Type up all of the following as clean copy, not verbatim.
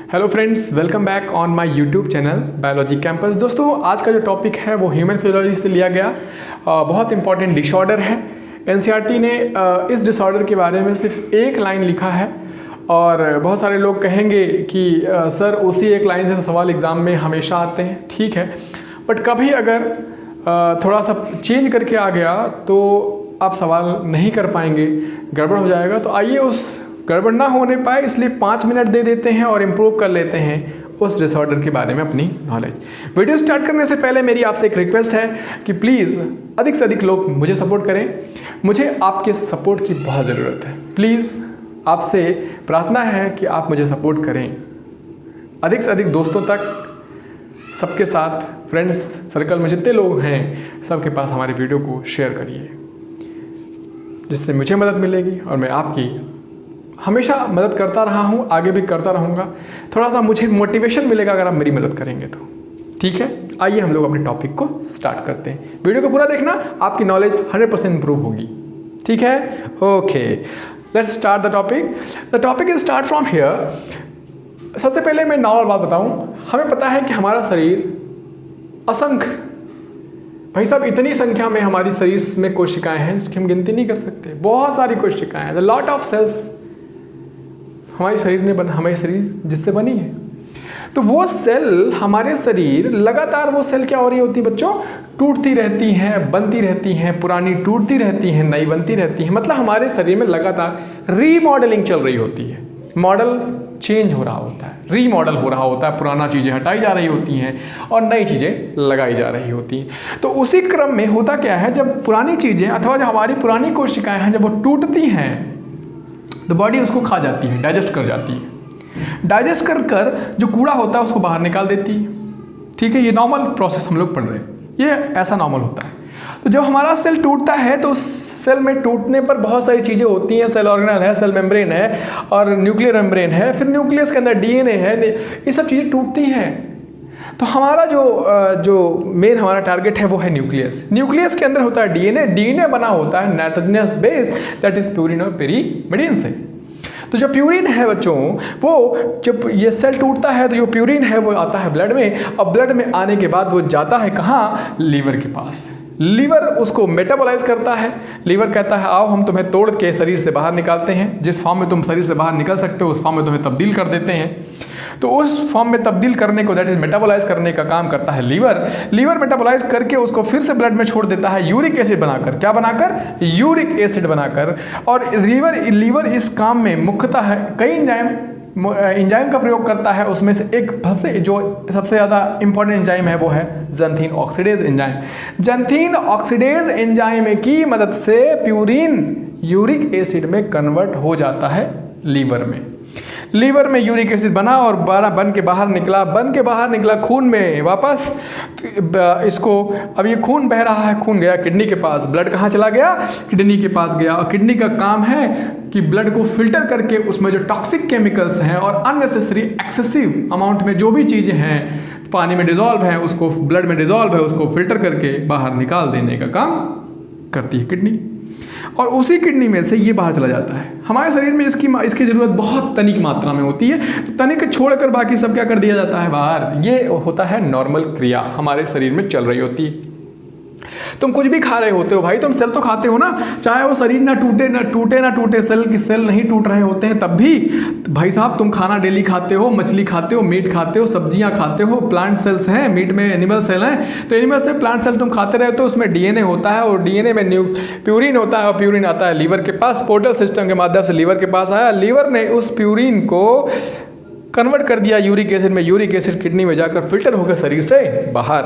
Hello friends, welcome back on my YouTube channel biology campus. दोस्तों, आज का जो टॉपिक है वो ह्यूमन फिजियोलॉजी से लिया गया बहुत इंपॉर्टेंट डिसऑर्डर है। एनसीईआरटी ने इस डिसऑर्डर के बारे में सिर्फ एक लाइन लिखा है और बहुत सारे लोग कहेंगे कि सर उसी एक लाइन से सवाल एग्ज़ाम में हमेशा आते हैं। ठीक है, बट कभी अगर थोड़ा सा चेंज करके आ गया तो आप सवाल नहीं कर पाएंगे, गड़बड़ हो जाएगा। तो आइए उस गड़बड़ ना होने पाए इसलिए 5 मिनट दे देते हैं और इम्प्रूव कर लेते हैं उस डिसऑर्डर के बारे में अपनी नॉलेज। वीडियो स्टार्ट करने से पहले मेरी आपसे एक रिक्वेस्ट है कि प्लीज़ अधिक से अधिक लोग मुझे सपोर्ट करें। मुझे आपके सपोर्ट की बहुत ज़रूरत है। प्लीज़ आपसे प्रार्थना है कि आप मुझे सपोर्ट करें, अधिक से अधिक दोस्तों तक, सबके साथ, फ्रेंड्स सर्कल में जितने लोग हैं सबके पास हमारे वीडियो को शेयर करिए, जिससे मुझे मदद मिलेगी और मैं आपकी हमेशा मदद करता रहा हूँ, आगे भी करता रहूँगा। थोड़ा सा मुझे मोटिवेशन मिलेगा अगर आप मेरी मदद करेंगे तो। ठीक है, आइए हम लोग अपने टॉपिक को स्टार्ट करते हैं। वीडियो को पूरा देखना, आपकी नॉलेज 100% इंप्रूव होगी। ठीक है, okay, let's start the topic. The topic is start from here. सबसे पहले मैं नॉर्मल बात बताऊँ। हमें पता है कि हमारा शरीर असंख्य, भाई साहब इतनी संख्या में हमारी शरीर में कोशिकाएं हैं जिसकी हम गिनती नहीं कर सकते। बहुत सारी कोशिकाएं हैं, द लॉट ऑफ सेल्स हमारे शरीर ने हमारे शरीर जिससे बनी है। तो वो सेल, हमारे शरीर लगातार वो सेल क्या हो रही होती है बच्चों, टूटती रहती हैं, बनती रहती हैं, पुरानी टूटती रहती हैं, नई बनती रहती हैं। मतलब हमारे शरीर में लगातार रीमॉडलिंग चल रही होती है। मॉडल चेंज हो रहा होता है, रीमॉडल हो रहा होता है, पुराना चीज़ें हटाई जा रही होती हैं और नई चीज़ें लगाई जा रही होती हैं। तो उसी क्रम में होता क्या है, जब पुरानी चीज़ें अथवा जो हमारी पुरानी कोशिकाएं हैं जब वो टूटती हैं तो बॉडी उसको खा जाती है, डाइजेस्ट कर जाती है। डाइजेस्ट कर जो कूड़ा होता है उसको बाहर निकाल देती है। ठीक है, ये नॉर्मल प्रोसेस हम लोग पढ़ रहे हैं, ये ऐसा नॉर्मल होता है। तो जब हमारा सेल टूटता है तो उस सेल में टूटने पर बहुत सारी चीज़ें होती हैं। सेल ऑर्गेनल है, सेल मेम्ब्रेन है और न्यूक्लियर मेम्ब्रेन है, फिर न्यूक्लियस के अंदर डीएनए है, ये सब चीज़ें टूटती हैं। तो हमारा जो मेन हमारा टारगेट है वो है न्यूक्लियस। न्यूक्लियस के अंदर होता है डीएनए। डीएनए बना होता है nitrogenous base, that is purine और पेरीमिडिन से। तो जो प्यूरिन है बच्चों, वो जब ये सेल टूटता है तो जो प्यूरिन है वो आता है ब्लड में, और ब्लड में आने के बाद वो जाता है कहाँ, लीवर के पास। लीवर उसको मेटाबोलाइज करता है। लीवर कहता है आओ हम तुम्हें तोड़ के शरीर से बाहर निकालते हैं, जिस फॉर्म में तुम शरीर से बाहर निकल सकते हो उस फॉर्म में तुम्हें तब्दील कर देते हैं। तो उस फॉर्म में तब्दील करने को, दैट इज मेटाबोलाइज करने का काम करता है लीवर। लीवर मेटाबोलाइज करके उसको फिर से ब्लड में छोड़ देता है यूरिक एसिड बनाकर। क्या बनाकर, यूरिक एसिड बनाकर। और लीवर इस काम में मुख्यतः कई एंजाइम का प्रयोग करता है। उसमें से एक सबसे ज़्यादा इंपॉर्टेंट एंजाइम है वो है xanthine oxidase enzyme. Xanthine oxidase enzyme की मदद से प्यूरिन यूरिक एसिड में कन्वर्ट हो जाता है लीवर में। लीवर में यूरिक एसिड बना और बन के बाहर निकला खून में वापस। इसको अब ये खून बह रहा है, खून गया किडनी के पास। ब्लड कहाँ चला गया, किडनी के पास गया। और किडनी का काम है कि ब्लड को फिल्टर करके उसमें जो टॉक्सिक केमिकल्स हैं और अननेसेसरी एक्सेसिव अमाउंट में जो भी चीज़ें हैं पानी में डिजॉल्व हैं, उसको ब्लड में डिजॉल्व है, उसको फिल्टर करके बाहर निकाल देने का काम करती है किडनी। और उसी किडनी में से ये बाहर चला जाता है। हमारे शरीर में इसकी ज़रूरत बहुत तनिक मात्रा में होती है, तो तनिक छोड़कर बाकी सब क्या कर दिया जाता है बाहर। ये होता है नॉर्मल क्रिया हमारे शरीर में चल रही होती है। तुम कुछ भी खा रहे होते हो भाई, तुम सेल तो खाते हो ना, चाहे वो शरीर ना टूटे सेल नहीं टूट रहे होते हैं तब भी भाई साहब तुम खाना डेली खाते हो, मछली खाते हो, मीट खाते हो, सब्जियां खाते हो। प्लांट सेल्स हैं, मीट में एनिमल सेल हैं, तो एनिमल से प्लांट सेल तुम खाते रहते हो। उसमें डीएनए होता है और डीएनए में प्यूरिन होता है और प्यूरिन आता है लीवर के पास। पोर्टल सिस्टम के माध्यम से लीवर के पास आया। लीवर ने उस प्यूरिन को कन्वर्ट कर दिया यूरिक एसिड में। यूरिक एसिड किडनी में जाकर फिल्टर होकर शरीर से बाहर।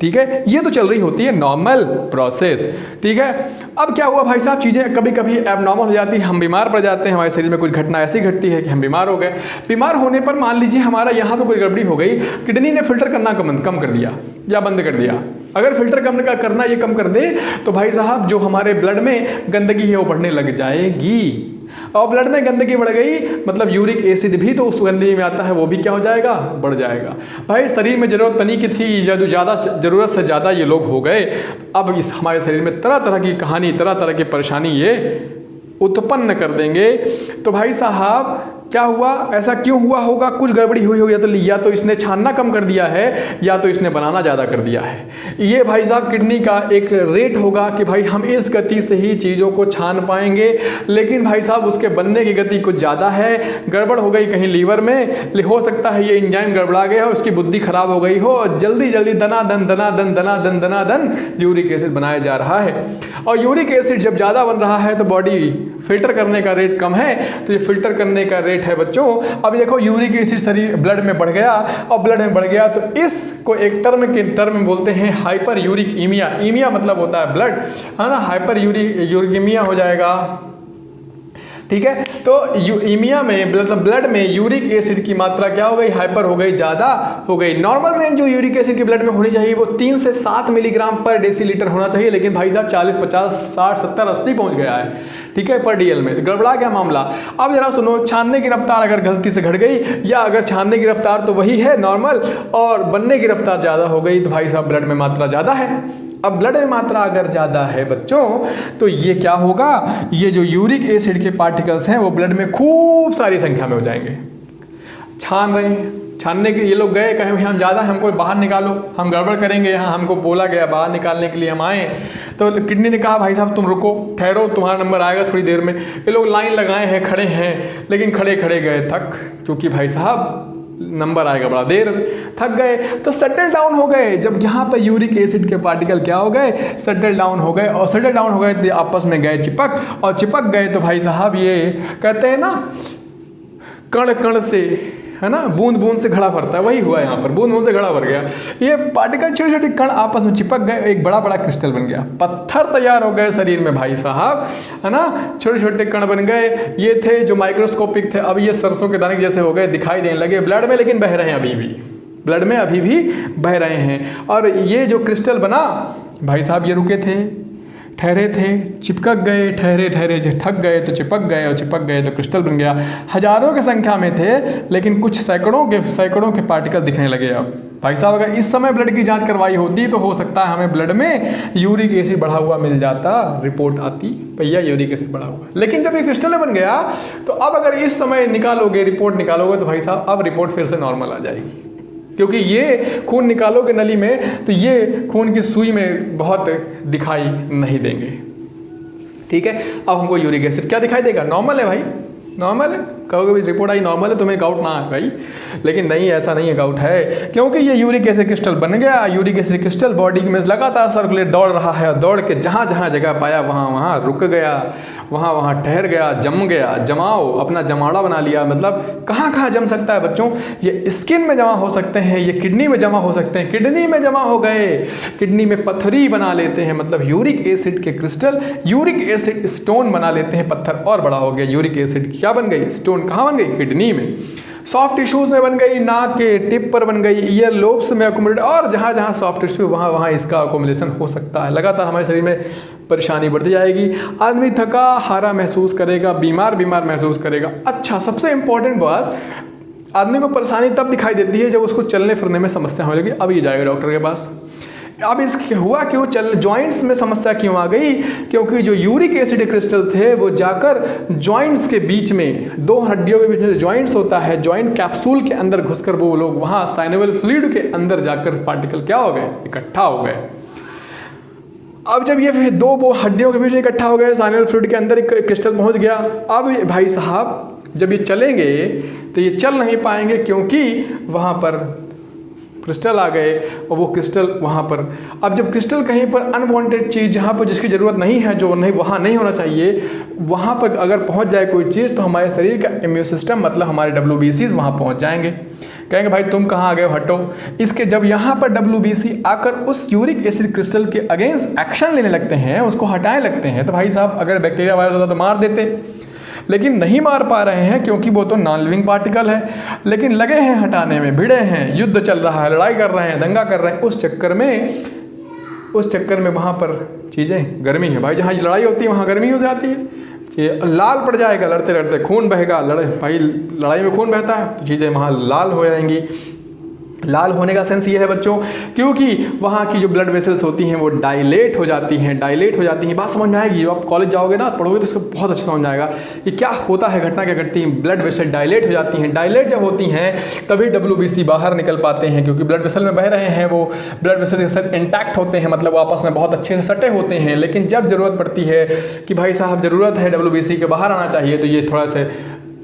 ठीक है, ये तो चल रही होती है नॉर्मल प्रोसेस। ठीक है, अब क्या हुआ भाई साहब, चीज़ें कभी कभी एबनॉर्मल हो जाती है, हम बीमार पड़ जाते हैं। हमारे शरीर में कुछ घटना ऐसी घटती है कि हम बीमार हो गए। बीमार होने पर मान लीजिए हमारा यहाँ तो कोई गड़बड़ी हो गई, किडनी ने फिल्टर करना कम कर दिया या बंद कर दिया। अगर फिल्टर करना ये कम कर दे तो भाई साहब जो हमारे ब्लड में गंदगी है वो बढ़ने लग जाएगी। और ब्लड में गंदगी बढ़ गई मतलब यूरिक एसिड भी तो उस गंदगी में आता है, वो भी क्या हो जाएगा, बढ़ जाएगा। भाई शरीर में जरूरत तनी की थी, ज़रूरत से ज़्यादा ये लोग हो गए। अब इस हमारे शरीर में तरह तरह की कहानी, तरह तरह की परेशानी ये उत्पन्न कर देंगे। तो भाई साहब क्या हुआ, ऐसा क्यों हुआ होगा, कुछ गड़बड़ी हुई होगी, या तो इसने छानना कम कर दिया है या तो इसने बनाना ज़्यादा कर दिया है। ये भाई साहब किडनी का एक रेट होगा कि भाई हम इस गति से ही चीज़ों को छान पाएंगे, लेकिन भाई साहब उसके बनने की गति कुछ ज़्यादा है, गड़बड़ हो गई कहीं लीवर में, हो सकता है ये एंजाइम गड़बड़ा गया हो, उसकी बुद्धि खराब हो गई हो और जल्दी जल्दी दनादन यूरिक एसिड बनाया जा रहा है। और यूरिक एसिड जब ज़्यादा बन रहा है तो बॉडी फिल्टर करने का रेट कम है, तो ये फिल्टर करने का रेट है बच्चों। अब देखो यूरिक एसिड शरीर ब्लड में बढ़ गया, और ब्लड में बढ़ गया तो इसको एक टर्म में बोलते हैं हाइपर यूरिक ईमिया। ईमिया मतलब होता है ब्लड, है ना, हाइपर यूरिकीमिया हो जाएगा। ठीक है, तो ईमिया में मतलब ब्लड में यूरिक एसिड की मात्रा क्या हो गई, हाइपर हो गई, ज़्यादा हो गई। नॉर्मल रेंज जो यूरिक एसिड की ब्लड में होनी चाहिए वो 3 से 7 मिलीग्राम पर डेसीलीटर होना चाहिए, लेकिन भाई साहब 40, 50, 60, 70, 80 पहुंच गया है, ठीक है, पर डीएल में। तो गड़बड़ा गया मामला। अब जरा सुनो, छानने की रफ्तार अगर गलती से घट गई, या अगर छानने की रफ्तार तो वही है नॉर्मल और बनने की रफ्तार ज़्यादा हो गई, तो भाई साहब ब्लड में मात्रा ज़्यादा है। अब ब्लड में मात्रा अगर ज़्यादा है बच्चों तो ये क्या होगा, ये जो यूरिक एसिड के पार्टिकल्स हैं वो ब्लड में खूब सारी संख्या में हो जाएंगे। छान रहे हैं, छानने के ये लोग गए, कहें भाई हम ज़्यादा, हमको बाहर निकालो, हम गड़बड़ करेंगे, यहाँ हमको बोला गया बाहर निकालने के लिए हम आए। तो किडनी ने कहा भाई साहब तुम रुको, ठहरो, तुम्हारा नंबर आएगा थोड़ी देर में। ये लोग लाइन लगाए हैं, खड़े हैं, लेकिन खड़े खड़े गए थक, क्योंकि भाई साहब नंबर आएगा बड़ा देर, थक गए, तो सेटल डाउन हो गए। जब यहाँ पर यूरिक एसिड के पार्टिकल क्या हो गए, सेटल डाउन हो गए, और सेटल डाउन हो गए तो आपस में गए चिपक, और चिपक गए तो भाई साहब ये कहते हैं ना कण कण से, है ना, बूंद बूंद से घड़ा भरता है, वही हुआ यहाँ पर, बूंद बूंद से घड़ा भर गया। ये पार्टिकल छोटे छोटे कण आपस में चिपक गए, एक बड़ा बड़ा क्रिस्टल बन गया, पत्थर तैयार हो गए शरीर में भाई साहब, है ना, छोटे छोटे कण बन गए। ये थे जो माइक्रोस्कोपिक थे, अब ये सरसों के दाने जैसे हो गए, दिखाई देने लगे ब्लड में, लेकिन बह रहे हैं अभी भी, ब्लड में अभी भी बह रहे हैं। और ये जो क्रिस्टल बना भाई साहब, ये रुके थे, ठहरे थे, चिपक गए, ठहरे ठहरे थक गए तो चिपक गए, और चिपक गए तो क्रिस्टल बन गया। हजारों की संख्या में थे, लेकिन कुछ सैकड़ों के पार्टिकल दिखने लगे। अब भाई साहब अगर इस समय ब्लड की जांच करवाई होती तो हो सकता है हमें ब्लड में यूरिक एसिड बढ़ा हुआ मिल जाता, रिपोर्ट आती भैया यूरिक एसिड बढ़ा हुआ। लेकिन जब ये क्रिस्टल बन गया तो अब अगर इस समय निकालोगे, रिपोर्ट निकालोगे, तो भाई साहब अब रिपोर्ट फिर से नॉर्मल आ जाएगी, क्योंकि ये खून निकालोगे नली में तो ये खून की सुई में बहुत दिखाई नहीं देंगे। ठीक है, अब हमको यूरिक एसिड क्या दिखाई देगा, नॉर्मल है भाई, नॉर्मल है। कहोगे भाई रिपोर्ट आई नॉर्मल है, तुम्हें गाउट ना है भाई, लेकिन नहीं, ऐसा नहीं है, गाउट है, क्योंकि ये यूरिक एसिड क्रिस्टल बन गया। यूरिक एसिड क्रिस्टल बॉडी में लगातार सर्कुलेट दौड़ रहा है, और दौड़ के जहाँ जहाँ जगह पाया वहाँ वहाँ रुक गया, वहाँ वहाँ ठहर गया, जम गया, जमाओ अपना जमाड़ा बना लिया। मतलब कहाँ कहाँ जम सकता है बच्चों, ये स्किन में जमा हो सकते हैं, ये किडनी में जमा हो सकते हैं, किडनी में जमा हो गए, किडनी में पत्थरी बना लेते हैं, मतलब यूरिक एसिड के क्रिस्टल यूरिक एसिड स्टोन बना लेते हैं, पत्थर और बड़ा हो गया। यूरिक एसिड क्या बन गई, स्टोन कहाँ बन गई, किडनी में, सॉफ्ट टिश्यूज में बन गई, नाक के टिप पर बन गई, ईयर लोब्स में अकोमोडेट, और जहाँ जहाँ सॉफ्ट टिश्यू वहाँ वहाँ इसका अकोमोडेशन हो सकता है। लगातार हमारे शरीर में परेशानी बढ़ती जाएगी, आदमी थका हारा महसूस करेगा, बीमार महसूस करेगा। अच्छा, सबसे इंपॉर्टेंट बात, आदमी को परेशानी तब दिखाई देती है जब उसको चलने फिरने में समस्या होने लगी। अब ये जाएगा डॉक्टर के पास। अब इसके हुआ क्यों, जॉइंट्स में समस्या क्यों आ गई, क्योंकि जो यूरिक एसिड क्रिस्टल थे वो जाकर जॉइंट्स के बीच में, दो हड्डियों के बीच में जॉइंट्स होता है, जॉइंट कैप्सूल के अंदर घुसकर वो लोग वहाँ साइनोवियल फ्लूइड के अंदर जाकर पार्टिकल क्या हो गए, इकट्ठा हो गए। अब जब ये फिर दो हड्डियों के बीच में इकट्ठा हो गए, साइनोवियल फ्लूइड के अंदर एक क्रिस्टल पहुँच गया। अब भाई साहब जब ये चलेंगे तो ये चल नहीं पाएंगे, क्योंकि वहाँ पर क्रिस्टल आ गए, और वो क्रिस्टल वहाँ पर, अब जब क्रिस्टल कहीं पर अनवांटेड चीज़, जहाँ पर जिसकी ज़रूरत नहीं है, जो नहीं वहाँ नहीं होना चाहिए, वहाँ पर अगर पहुँच जाए कोई चीज़, तो हमारे शरीर का इम्यून सिस्टम मतलब हमारे WBCs वहाँ पहुँच जाएंगे, कहेंगे भाई तुम कहाँ आ गए, हटो। इसके जब यहाँ पर WBC आकर उस यूरिक एसिड क्रिस्टल के अगेंस्ट एक्शन लेने लगते हैं, उसको हटाने लगते हैं, तो भाई साहब अगर बैक्टीरिया वायरस होता तो मार देते, लेकिन नहीं मार पा रहे हैं क्योंकि वो तो नॉन लिविंग पार्टिकल है, लेकिन लगे हैं हटाने में, भिड़े हैं, युद्ध चल रहा है, लड़ाई कर रहे हैं, दंगा कर रहे हैं। उस चक्कर में वहाँ पर चीज़ें गर्मी है भाई, जहाँ लड़ाई होती है वहाँ गर्मी हो जाती है, ये लाल पड़ जाएगा, लड़ते लड़ते खून बहेगा, भाई लड़ाई में खून बहता है तो चीज़ें वहाँ लाल हो जाएंगी। लाल होने का सेंस ये है बच्चों, क्योंकि वहाँ की जो ब्लड वेसल्स होती हैं वो डायलेट हो जाती हैं। बात समझ में आएगी, आप कॉलेज जाओगे ना, पढ़ोगे तो इसको बहुत अच्छे समझ में आएगा कि क्या होता है, घटना क्या घटती है। ब्लड वेसल डायलेट हो जाती हैं, डायलेट जब होती हैं तभी WBC बाहर निकल पाते हैं, क्योंकि ब्लड वेसल में बह रहे हैं, वो ब्लड वेसल के साथ इंटैक्ट होते हैं, मतलब वो आपस में बहुत अच्छे से सटे होते हैं। लेकिन जब ज़रूरत पड़ती है कि भाई साहब ज़रूरत है WBC के बाहर आना चाहिए, तो ये थोड़ा सा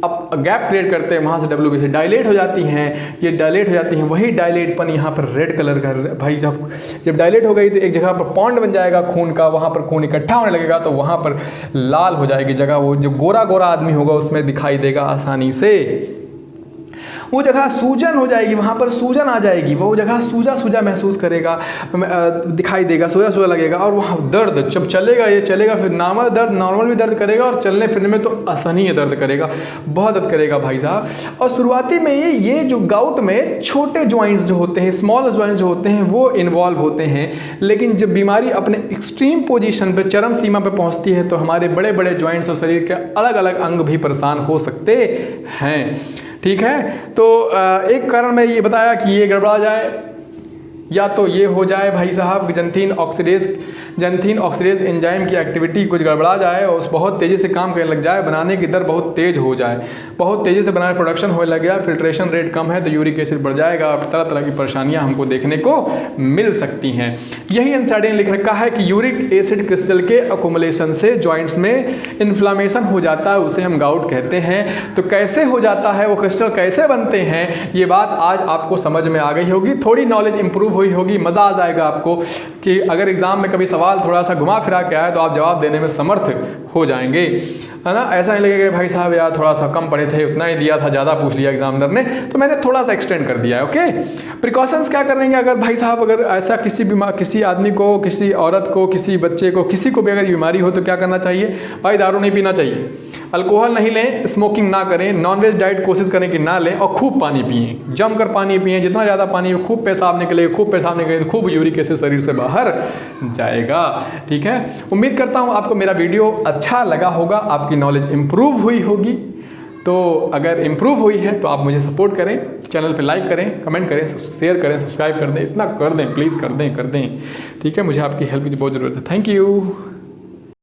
अब गैप क्रिएट करते हैं, वहाँ से WBC डायलेट हो जाती हैं। ये डायलेट हो जाती हैं, वही डायलेटपन यहाँ पर रेड कलर का, भाई जब डायलेट हो गई तो एक जगह पर पॉन्ड बन जाएगा खून का, वहाँ पर खून इकट्ठा होने लगेगा तो वहाँ पर लाल हो जाएगी जगह। वो जो गोरा गोरा आदमी होगा उसमें दिखाई देगा आसानी से, वो जगह सूजन हो जाएगी, वहाँ पर सूजन आ जाएगी, वो जगह सूजा सूजा महसूस करेगा, दिखाई देगा, सूजा सूजा लगेगा। और वहाँ दर्द जब चलेगा, ये चलेगा, फिर नॉर्मल भी दर्द करेगा, और चलने फिरने में तो असहनीय दर्द करेगा, बहुत दर्द करेगा भाई साहब। और शुरुआती में ये जो गाउट में छोटे जॉइंट्स जो होते हैं, स्मॉल जॉइंट्स जो होते हैं वो इन्वॉल्व होते हैं, लेकिन जब बीमारी अपने एक्सट्रीम पोजीशन पे, चरम सीमा पे पहुँचती है तो हमारे बड़े बड़े जॉइंट्स और शरीर के अलग अलग अंग भी परेशान हो सकते हैं। ठीक है, तो एक कारण मैं ये बताया कि ये गड़बड़ा जाए, या तो ये हो जाए भाई साहब जंथीन ऑक्सीडेज एंजाइम की एक्टिविटी कुछ गड़बड़ा जाए और बहुत तेज़ी से काम करने लग जाए, बनाने की दर बहुत तेज़ हो जाए, बहुत तेज़ी से बनाने प्रोडक्शन होने लग गया, फिल्ट्रेशन रेट कम है तो यूरिक एसिड बढ़ जाएगा, और तरह तरह की परेशानियां हमको देखने को मिल सकती हैं। यही एनसीईआरटी ने लिख रखा है कि यूरिक एसिड क्रिस्टल के अकोमुलेशन से जॉइंट्स में इन्फ्लामेशन हो जाता है, उसे हम गाउट कहते हैं। तो कैसे हो जाता है, वो क्रिस्टल कैसे बनते हैं, ये बात आज आपको समझ में आ गई होगी, थोड़ी नॉलेज इंप्रूव हुई होगी, मज़ा आ जाएगा आपको कि अगर एग्जाम में कभी सवाल थोड़ा सा घुमा फिरा के आए तो आप जवाब देने में समर्थ हो जाएंगे, है ना। ऐसा नहीं लगेगा भाई साहब यार थोड़ा सा कम पढ़े थे, उतना ही दिया था, ज़्यादा पूछ लिया एग्जामिनर ने, तो मैंने थोड़ा सा एक्सटेंड कर दिया है। ओके, प्रिकॉशंस क्या करेंगे अगर भाई साहब, अगर ऐसा किसी आदमी को, किसी औरत को, किसी बच्चे को, किसी को भी अगर बीमारी हो तो क्या करना चाहिए भाई? दारू नहीं पीना चाहिए, अल्कोहल नहीं लें, स्मोकिंग ना करें, नॉनवेज डाइट कोशिश करें कि ना लें, और खूब पानी पिएं, जमकर पानी पिएं, जितना ज़्यादा पानी, खूब पेशाब निकले तो खूब यूरिक एसिड शरीर से बाहर जाएगा। ठीक है, उम्मीद करता हूँ आपको मेरा वीडियो अच्छा लगा होगा, आपकी नॉलेज इम्प्रूव हुई होगी। तो अगर इम्प्रूव हुई है तो आप मुझे सपोर्ट करें, चैनल पे लाइक करें, कमेंट करें, शेयर करें, सब्सक्राइब कर दें, इतना कर दें, प्लीज़ कर दें। ठीक है, मुझे आपकी हेल्प की बहुत ज़रूरत है। Thank you.